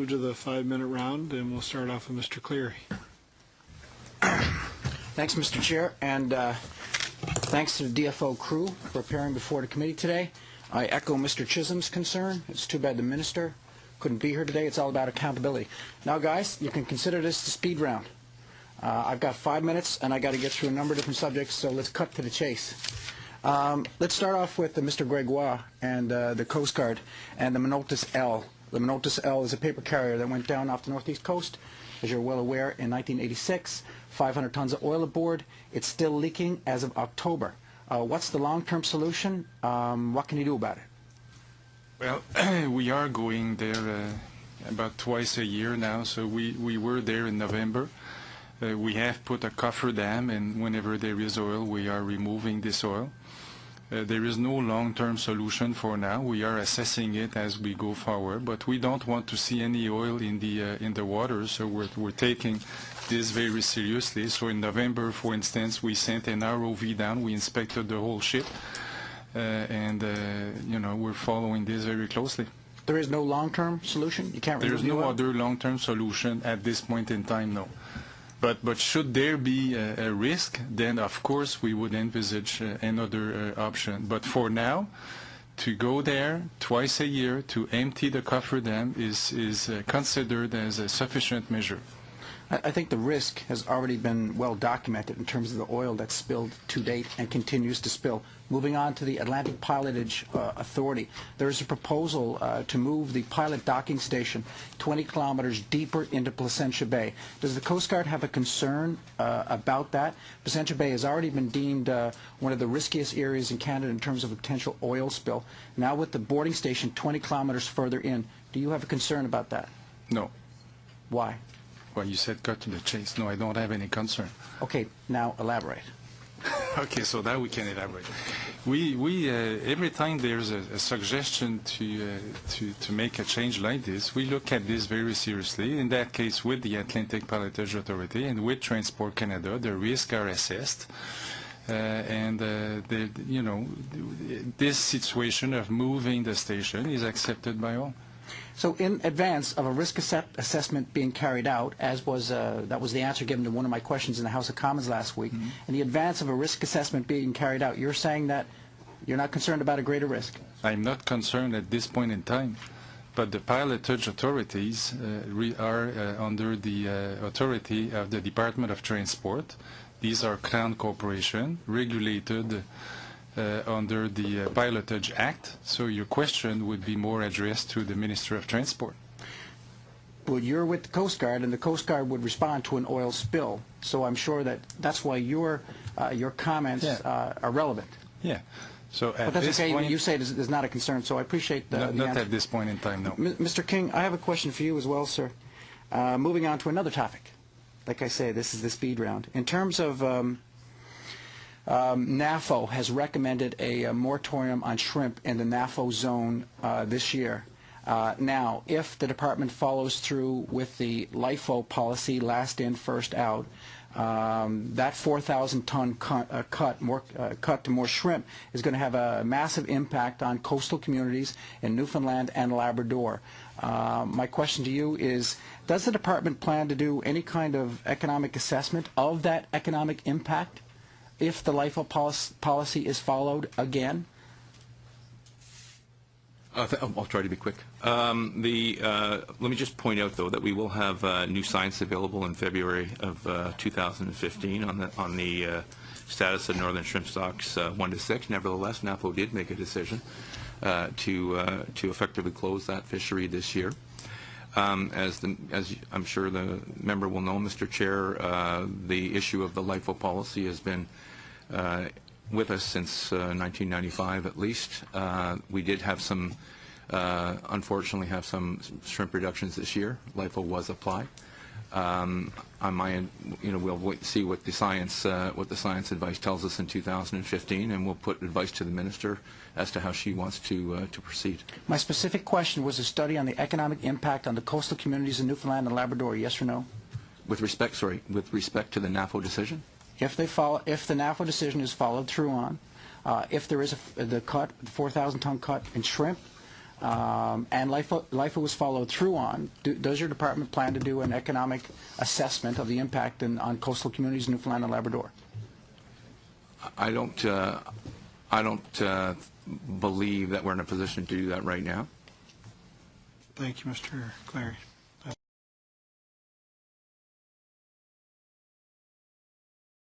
move to the 5-minute round, and we'll start off with Mr. Cleary. Thanks, Mr. Chair, and thanks to the DFO crew for appearing before the committee today. I echo Mr. Chisholm's concern. It's too bad the minister couldn't be here today. It's all about accountability. Now, guys, you can consider this the speed round. I've got 5 minutes, and I got to get through a number of different subjects, so let's cut to the chase. Let's start off with Mr. Gregoire and the Coast Guard and the Manolis L. The Manolis L is a paper carrier that went down off the northeast coast, as you're well aware, in 1986. 500 tons of oil aboard. It's still leaking as of October. What's the long-term solution? What can you do about it? Well, we are going there about twice a year now, so we were there in November. We have put a cofferdam, and whenever there is oil, we are removing this oil. There is no long-term solution for now. We are assessing it as we go forward, but we don't want to see any oil in the water, so we're taking this very seriously. So in November, for instance, we sent an ROV down. We inspected the whole ship, and you know, we're following this very closely. There is no long-term solution? You can't remove the oil? There's no other long-term solution at this point in time, no. But should there be a risk, then of course we would envisage another option. But for now, to go there twice a year to empty the cofferdam is considered as a sufficient measure. I think the risk has already been well documented in terms of the oil that's spilled to date and continues to spill. Moving on to the Atlantic Pilotage Authority, there is a proposal to move the pilot docking station 20 kilometers deeper into Placentia Bay. Does the Coast Guard have a concern about that? Placentia Bay has already been deemed one of the riskiest areas in Canada in terms of a potential oil spill. Now with the boarding station 20 kilometers further in, do you have a concern about that? No. Why? Well, you said cut to the chase. No, I don't have any concern. Okay, now elaborate. Okay, so now we can elaborate. We every time there's a suggestion to make a change like this, we look at this very seriously. In that case, with the Atlantic Pilotage Authority and with Transport Canada, the risks are assessed. You know, this situation of moving the station is accepted by all. So in advance of a risk assessment being carried out, as was that was the answer given to one of my questions in the House of Commons last week, in the advance of a risk assessment being carried out, you're saying that you're not concerned about a greater risk? I'm not concerned at this point in time, but the pilotage authorities are under the authority of the Department of Transport. These are Crown Corporation, regulated under the Pilotage Act, so your question would be more addressed to the Minister of Transport. Well, you're with the Coast Guard, and the Coast Guard would respond to an oil spill, so I'm sure that's why your comments are relevant. Yeah. So but that's okay. Point, you say there's not a concern, so I appreciate the not answer. At this point in time, no. Mr. King, I have a question for you as well, sir. Moving on to another topic. Like I say, this is the speed round. In terms of NAFO has recommended a moratorium on shrimp in the NAFO zone this year. Now, if the department follows through with the LIFO policy, last in, first out, that 4,000-ton cut to more shrimp is going to have a massive impact on coastal communities in Newfoundland and Labrador. My question to you is, does the department plan to do any kind of economic assessment of that economic impact if the LIFO policy is followed again? I'll try to be quick. Let me just point out, though, that we will have new science available in February of 2015 on the status of northern shrimp stocks 1 to 6. Nevertheless, NAFO did make a decision to effectively close that fishery this year. As I'm sure the member will know, Mr. Chair, the issue of the LIFO policy has been with us since 1995 at least. We did have some, unfortunately, have some shrimp reductions this year. LIFO was applied. On my end, we'll wait to see what the science advice tells us in 2015, and we'll put advice to the minister as to how she wants to proceed. My specific question was a study on the economic impact on the coastal communities in Newfoundland and Labrador. Yes or no? With respect to the NAFO decision. If the NAFO decision is followed through on, if there is the 4,000-ton cut in shrimp, and LIFO was followed through on. Does your department plan to do an economic assessment of the impact on coastal communities in Newfoundland and Labrador? I don't believe that we're in a position to do that right now. Thank you, Mr. Cleary.